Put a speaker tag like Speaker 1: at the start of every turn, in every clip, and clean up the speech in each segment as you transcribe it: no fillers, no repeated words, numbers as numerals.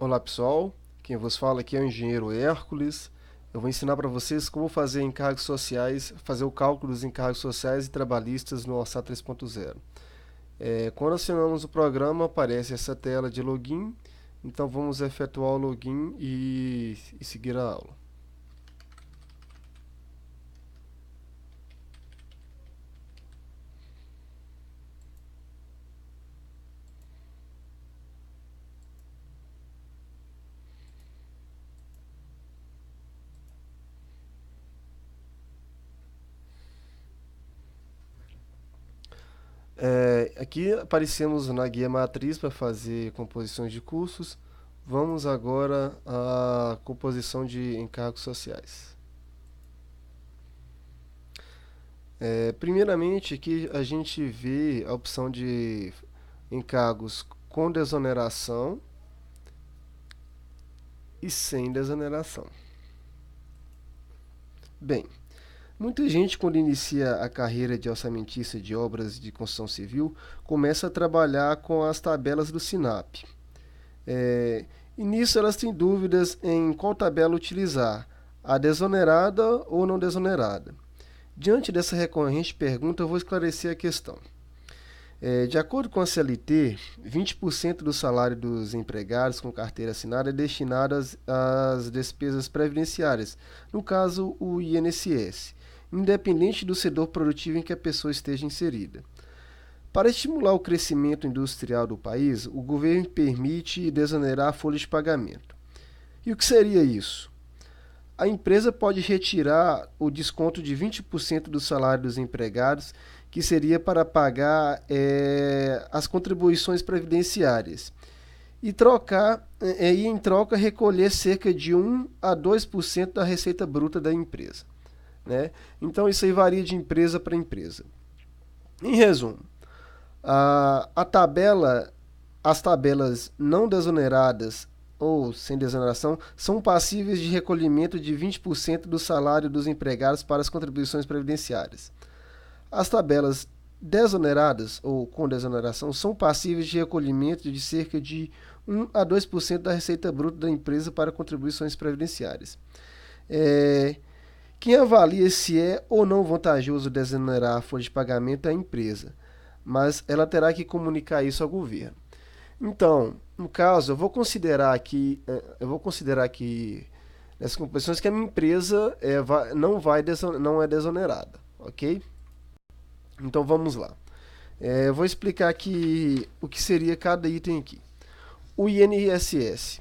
Speaker 1: Olá pessoal, quem vos fala aqui é o engenheiro Hércules. Eu vou ensinar para vocês como fazer encargos sociais, fazer o cálculo dos encargos sociais e trabalhistas no Orçat 3.0. Quando acionamos o programa, aparece essa tela de login, então vamos efetuar o login e seguir a aula. Aqui aparecemos na guia matriz para fazer composições de cursos. Vamos agora à composição de encargos sociais. Primeiramente, aqui a gente vê a opção de encargos com desoneração e sem desoneração. Bem, muita gente, quando inicia a carreira de orçamentista de obras de construção civil, começa a trabalhar com as tabelas do SINAP. E nisso elas têm dúvidas em qual tabela utilizar, a desonerada ou não desonerada. Diante dessa recorrente pergunta, eu vou esclarecer a questão. De acordo com a CLT, 20% do salário dos empregados com carteira assinada é destinado às despesas previdenciárias, no caso o INSS, independente do setor produtivo em que a pessoa esteja inserida. Para estimular o crescimento industrial do país, o governo permite desonerar a folha de pagamento. E o que seria isso? A empresa pode retirar o desconto de 20% do salário dos empregados, que seria para pagar as contribuições previdenciárias, e em troca recolher cerca de 1 a 2% da receita bruta da empresa. Né? Então isso aí varia de empresa para empresa. Em resumo, as tabelas não desoneradas ou sem desoneração são passíveis de recolhimento de 20% do salário dos empregados para as contribuições previdenciárias. As tabelas desoneradas ou com desoneração são passíveis de recolhimento de cerca de 1 a 2% da receita bruta da empresa para contribuições previdenciárias. Quem avalia se é ou não vantajoso desonerar a folha de pagamento é a empresa, mas ela terá que comunicar isso ao governo. Então, no caso, eu vou considerar aqui nessas composições que a minha empresa não é desonerada, ok? Então vamos lá. Eu vou explicar aqui o que seria cada item aqui. O INSS.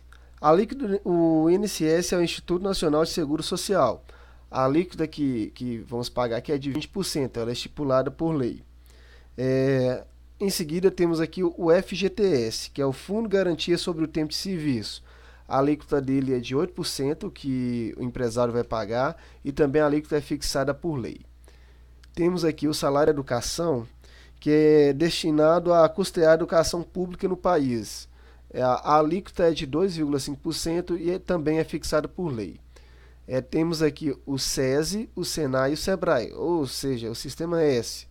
Speaker 1: O INSS é o Instituto Nacional de Seguro Social. A alíquota que vamos pagar aqui é de 20%, ela é estipulada por lei. Em seguida, temos aqui o FGTS, que é o Fundo de Garantia sobre o Tempo de Serviço. A alíquota dele é de 8%, que o empresário vai pagar, e também a alíquota é fixada por lei. Temos aqui o salário educação, que é destinado a custear a educação pública no país. A alíquota é de 2,5% e também é fixada por lei. Temos aqui o SESI, o SENAI e o SEBRAE, ou seja, o Sistema S.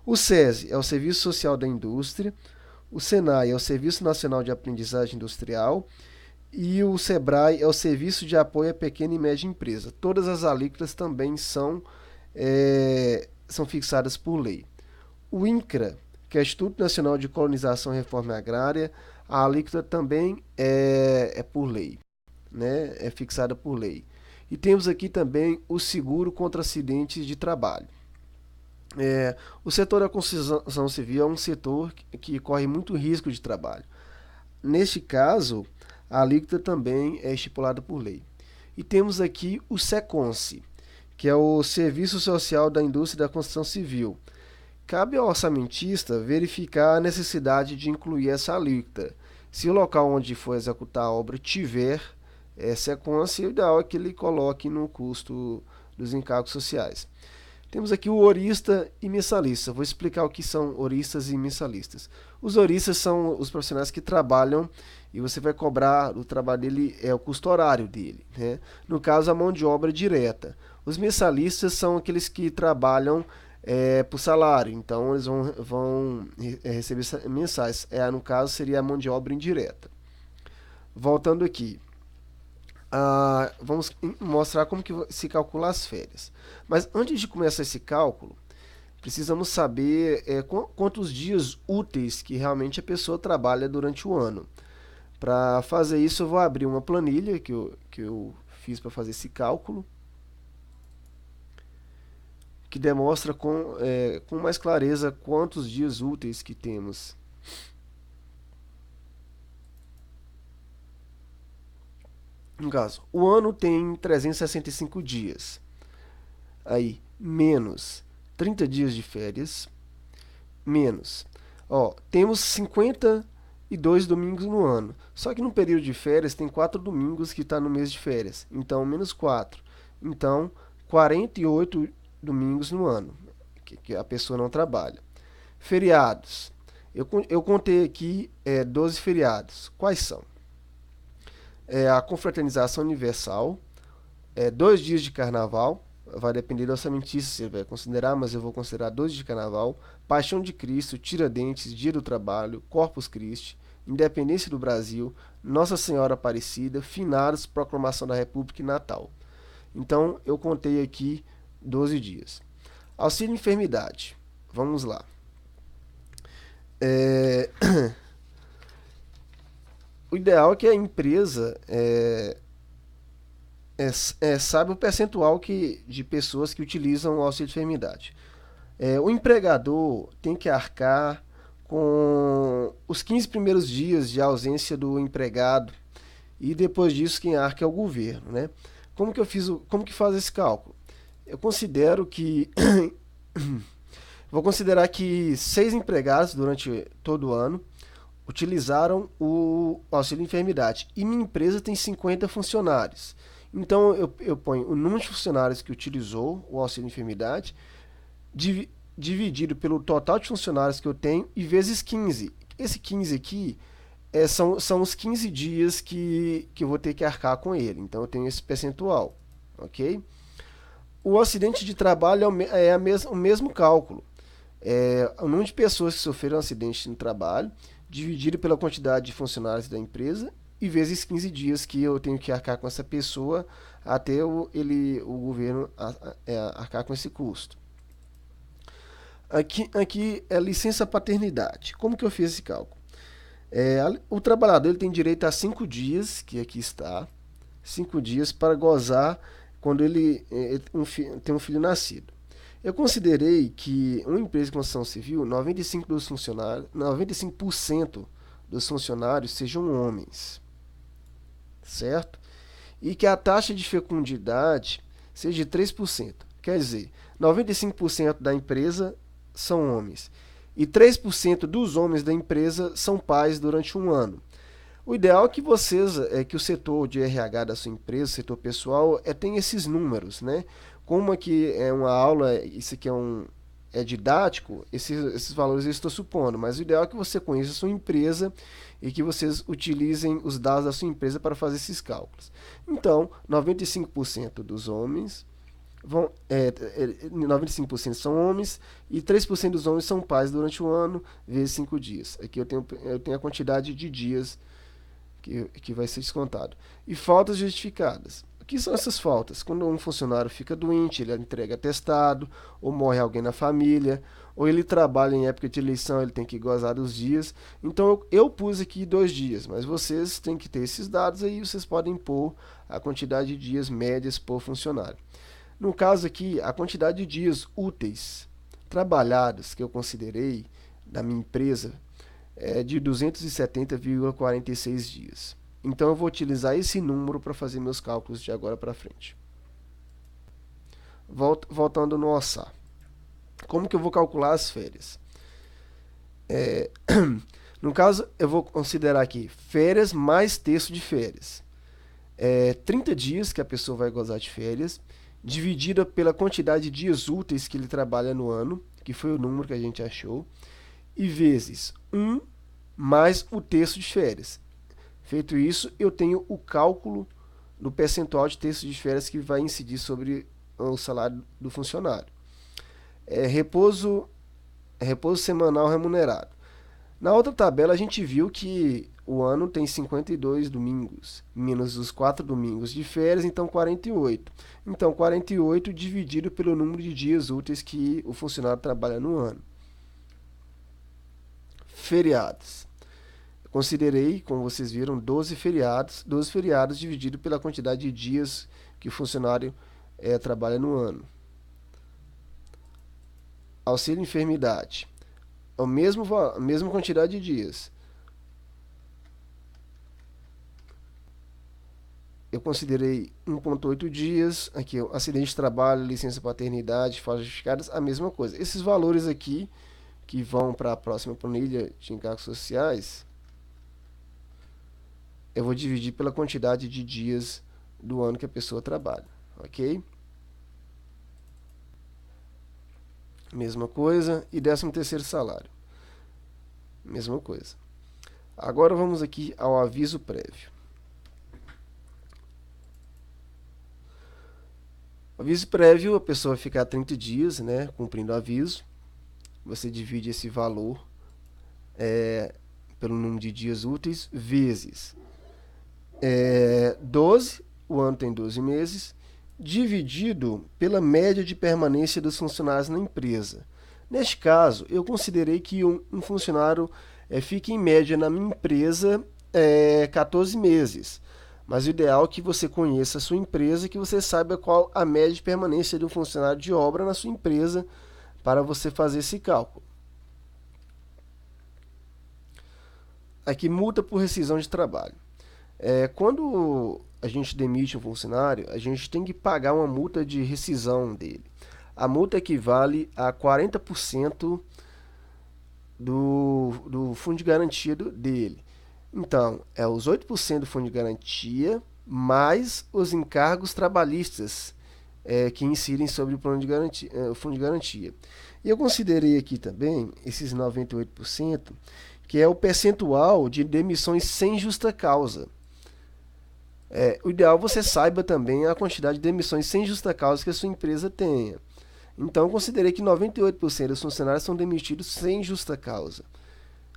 Speaker 1: O SESI é o Serviço Social da Indústria, o SENAI é o Serviço Nacional de Aprendizagem Industrial e o SEBRAE é o Serviço de Apoio à Pequena e Média Empresa. Todas as alíquotas também são fixadas por lei. O INCRA, que é o Instituto Nacional de Colonização e Reforma Agrária, a alíquota também é por lei, né? É fixada por lei. E temos aqui também o seguro contra acidentes de trabalho. O setor da construção civil é um setor que corre muito risco de trabalho. Neste caso, a alíquota também é estipulada por lei. E temos aqui o SECONSE, que é o Serviço Social da Indústria da Construção Civil. Cabe ao orçamentista verificar a necessidade de incluir essa alíquota. Se o local onde for executar a obra tiver SECONSE, o ideal é que ele coloque no custo dos encargos sociais. Temos aqui o horista e mensalista. Vou explicar o que são horistas e mensalistas. Os horistas são os profissionais que trabalham e você vai cobrar o trabalho dele, o custo horário dele. Né? No caso, a mão de obra direta. Os mensalistas são aqueles que trabalham por salário, então eles vão receber mensais. No caso, seria a mão de obra indireta. Voltando aqui, vamos mostrar como que se calcula as férias. Mas antes de começar esse cálculo, precisamos saber quantos dias úteis que realmente a pessoa trabalha durante o ano. Para fazer isso, eu vou abrir uma planilha que eu fiz para fazer esse cálculo, que demonstra com mais clareza quantos dias úteis que temos. No caso, o ano tem 365 dias. Aí, menos 30 dias de férias, menos. Temos 52 domingos no ano. Só que no período de férias tem 4 domingos que está no mês de férias. Então, menos 4. Então, 48 domingos no ano que a pessoa não trabalha. Feriados. Eu contei aqui 12 feriados. Quais são? A confraternização universal, 2 dias de carnaval, vai depender do orçamentício se ele vai considerar, mas eu vou considerar 2 dias de carnaval, Paixão de Cristo, Tiradentes, Dia do Trabalho, Corpus Christi, Independência do Brasil, Nossa Senhora Aparecida, Finados, Proclamação da República e Natal. Então, eu contei aqui 12 dias. Auxílio enfermidade. Vamos lá. O ideal é que a empresa saiba o percentual de pessoas que utilizam o auxílio enfermidade. O empregador tem que arcar com os 15 primeiros dias de ausência do empregado e depois disso quem arca é o governo, né? Como que faz esse cálculo? Eu considero que vou considerar que 6 empregados durante todo o ano utilizaram o auxílio enfermidade e minha empresa tem 50 funcionários. Então eu ponho o número de funcionários que utilizou o auxílio enfermidade dividido pelo total de funcionários que eu tenho e vezes 15. Esse 15 aqui são os 15 dias que eu vou ter que arcar com ele. Então eu tenho esse percentual, ok? O acidente de trabalho o mesmo cálculo. O número de pessoas que sofreram acidente no trabalho dividido pela quantidade de funcionários da empresa e vezes 15 dias que eu tenho que arcar com essa pessoa até o governo arcar com esse custo. Aqui é licença paternidade. Como que eu fiz esse cálculo? O trabalhador ele tem direito a 5 dias, que aqui está, 5 dias para gozar quando ele tem um filho nascido. Eu considerei que uma empresa de construção civil, 95% dos funcionários sejam homens, certo? E que a taxa de fecundidade seja de 3%. Quer dizer, 95% da empresa são homens e 3% dos homens da empresa são pais durante um ano. O ideal é que que o setor de RH da sua empresa, o setor pessoal, tenha esses números, né? Como aqui é uma aula, isso aqui é didático, esses valores eu estou supondo, mas o ideal é que você conheça a sua empresa e que vocês utilizem os dados da sua empresa para fazer esses cálculos. Então, 95% dos homens 95% são homens e 3% dos homens são pais durante o ano, vezes 5 dias. Aqui eu tenho a quantidade de dias que vai ser descontado. E faltas justificadas. O que são essas faltas? Quando um funcionário fica doente, ele entrega atestado, ou morre alguém na família, ou ele trabalha em época de eleição, ele tem que gozar dos dias. Então eu pus aqui 2 dias, mas vocês têm que ter esses dados aí, vocês podem pôr a quantidade de dias médias por funcionário. No caso aqui, a quantidade de dias úteis trabalhados que eu considerei da minha empresa é de 270,46 dias. Então eu vou utilizar esse número para fazer meus cálculos de agora para frente. Voltando no OSSAR. Como que eu vou calcular as férias? No caso, eu vou considerar aqui férias mais terço de férias. 30 dias que a pessoa vai gozar de férias, dividida pela quantidade de dias úteis que ele trabalha no ano, que foi o número que a gente achou, e vezes 1 mais o terço de férias. Feito isso, eu tenho o cálculo do percentual de terço de férias que vai incidir sobre o salário do funcionário. Repouso semanal remunerado. Na outra tabela, a gente viu que o ano tem 52 domingos, menos os 4 domingos de férias, então 48. Então, 48 dividido pelo número de dias úteis que o funcionário trabalha no ano. Feriados. Eu considerei, como vocês viram, 12 feriados dividido pela quantidade de dias que o funcionário trabalha no ano. Auxílio enfermidade. A mesma quantidade de dias. Eu considerei 1,8 dias, aqui acidente de trabalho, licença paternidade, faltas justificadas, a mesma coisa. Esses valores aqui, que vão para a próxima planilha de encargos sociais, eu vou dividir pela quantidade de dias do ano que a pessoa trabalha, ok? Mesma coisa, e 13º salário, mesma coisa. Agora vamos aqui ao aviso prévio. Aviso prévio, a pessoa vai ficar 30 dias, né, cumprindo o aviso. Você divide esse valor pelo número de dias úteis, vezes 12, o ano tem 12 meses, dividido pela média de permanência dos funcionários na empresa. Neste caso, eu considerei que um funcionário fique em média na minha empresa 14 meses. Mas o ideal é que você conheça a sua empresa e que você saiba qual a média de permanência de um funcionário de obra na sua empresa para você fazer esse cálculo. Aqui, multa por rescisão de trabalho. Quando a gente demite um funcionário, a gente tem que pagar uma multa de rescisão dele. A multa equivale a 40% do fundo de garantia dele. Então, é os 8% do fundo de garantia, mais os encargos trabalhistas que incidem sobre o plano de garantia, o fundo de garantia. E eu considerei aqui também esses 98%, que é o percentual de demissões sem justa causa. O ideal é que você saiba também a quantidade de demissões sem justa causa que a sua empresa tenha. Então, eu considerei que 98% dos funcionários são demitidos sem justa causa.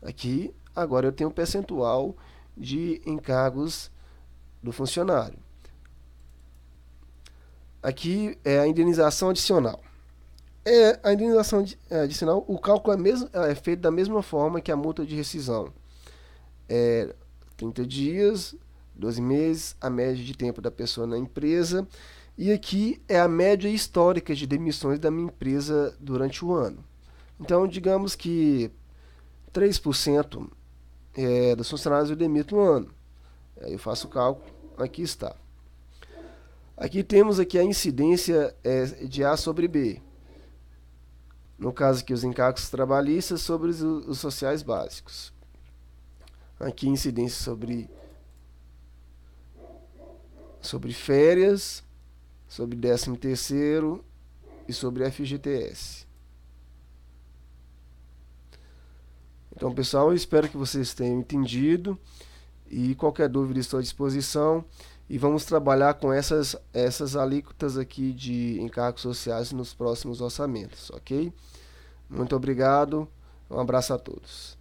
Speaker 1: Aqui, agora eu tenho um percentual de encargos do funcionário. Aqui é a indenização adicional. A indenização adicional, o cálculo é feito da mesma forma que a multa de rescisão. 30 dias, 12 meses, a média de tempo da pessoa na empresa. E aqui é a média histórica de demissões da minha empresa durante o ano. Então, digamos que 3% dos funcionários eu demito no ano. Aí eu faço o cálculo, aqui está. Aqui temos aqui a incidência de A sobre B. No caso aqui, os encargos trabalhistas sobre os sociais básicos. Aqui incidência sobre férias, sobre 13º e sobre FGTS. Então, pessoal, eu espero que vocês tenham entendido e qualquer dúvida estou à disposição e vamos trabalhar com essas alíquotas aqui de encargos sociais nos próximos orçamentos, ok? Muito obrigado, um abraço a todos.